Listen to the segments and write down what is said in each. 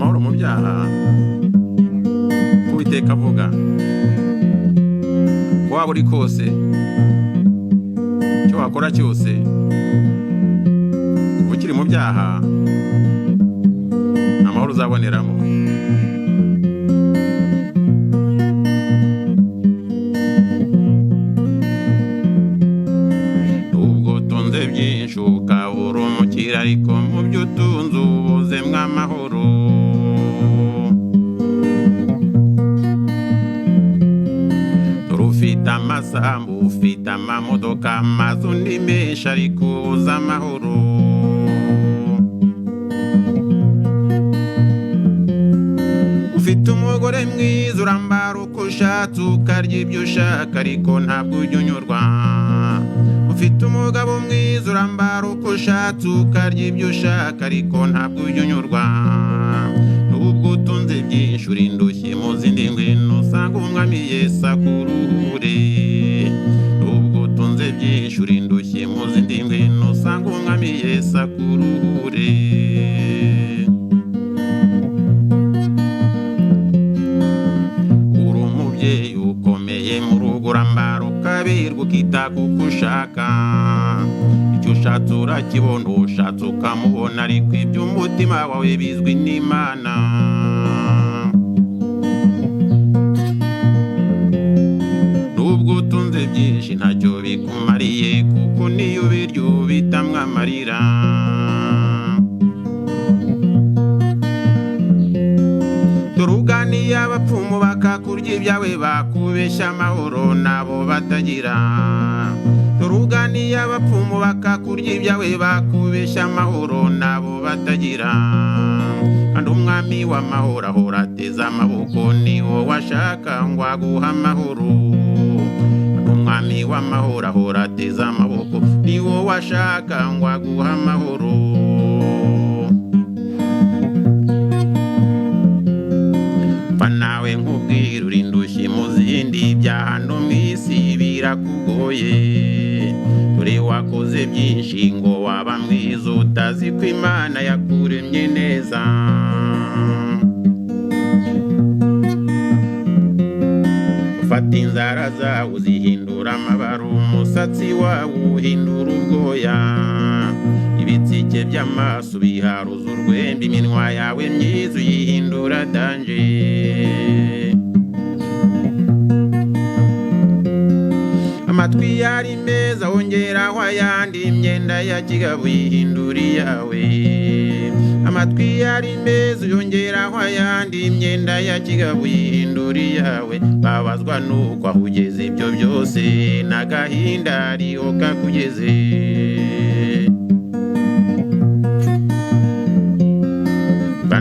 amahoro mu byaha Uwiteka avuga ko waba uri kose icyo wakora cyose ukiri mu byaha amahoro uzaboneramo ubwo utunze byinshi ukabura umukira ariko mu byo utunze ubuzemwo amahoro ufite amasambu ufite amamodoka amazu ni menshi ariko ubuze amahoro ufite umugore mwiza urambara uko ushatse ukarya ibyo ushaka ariko ntabwo ujya unyurwa ufite umugabo mwiza urambara uko ushatse ukarya ibyo ushaka ariko ntabwo ujya unyurwa nubwo utunze byinshi uri indushyi mu zindi ngwino usanga umwami Yesu akuruhure nubwo utunze byinshi uri indushyi mu zindi ngwino usanga umwami Yesu akuruhure uri umubyeyi ukomeye mu rugo urambara ukaberwa ukita kuko ushaka icyo ushatse urakibona ushatse ukamubona ariko iby'umutima wawe bizwi n'Imana nubwo utunze byinshi ntacyo bikumariye kuko niyo ubirya ubitamwo amarira turuganiye abapfumu bakakurya ibyawe bakubeshya amahoro nabo batagira turuganiye abapfumu bakakurya ibyawe bakubeshya amahoro nabo batagira kandi umwami w'amahoro ahora ateze amaboko niwo washaka ngo aguhe amahoro umwami w'amahoro ahora ateze amaboko niwo washaka ngo aguhe amahoro nawe nkubwira uri indushyi mu zindi bya hano mu isi birakugoye dore wakoze byinshi ngo waba mwiza utazi ko Imana yakuremye neza ufata inzara zawe uzihindura amabara umusatsi wawe uhindura ubwoya ibitsike by'amaso biharuza urwembe iminwa yawe myiza uyihindura danje amatwi yari meza wongeraho ayandi imyenda ya kigabo uyihindura iyawe amatwi yari meza yongeraho ayandi imyenda ya kigabo uyihindura iyawe babazwa nuko aho ugeze ibyo byose n'agahinda ariho kakugeze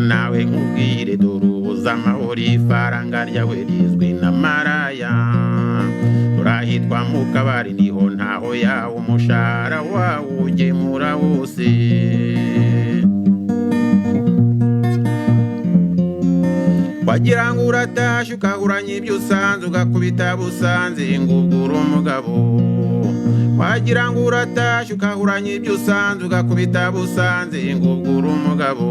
nawe nkubwire dore ubuze amahoro ifaranga ryawe rizwi n'amaraya turahitwa mu kabari niho ntaho yawe umushahara wawe ugemura wose wagira ngo uratashe ukahuranya ibyo usanze ugakubita busanze ngo ugure umugabo wagira ngo uratashe ukahuranya ibyo usanze ugakubita busanze ngo ugure umugabo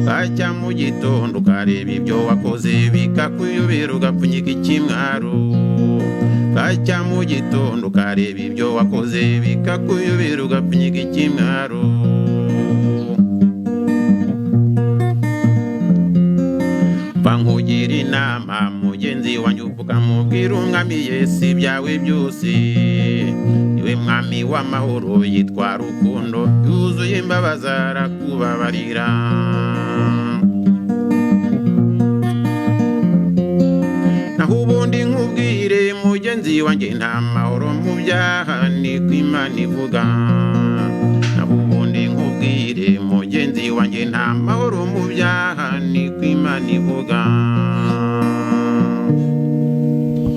bwacya mu gitondo ukareba ibyo wakoze bikakuyobera ugapfunyika ikimwaro bwacya mu gitondo ukareba ibyo wakoze bikakuyobera ugapfunyika ikimwaro bankugira inama mugenzi wanjye ukamubwira umwami Yesu ibyawe byose niwe mwami w'amahoro yitwa Rukundo yuzuye imbabazi arakubabarira naho ubundi nkubwire mugenzi wanjye nta mahoro mu byaha niko Imana ivuga naho ubundi nkubwire mugenzi wanjye nta mahoro mu byaha niko Imana ivuga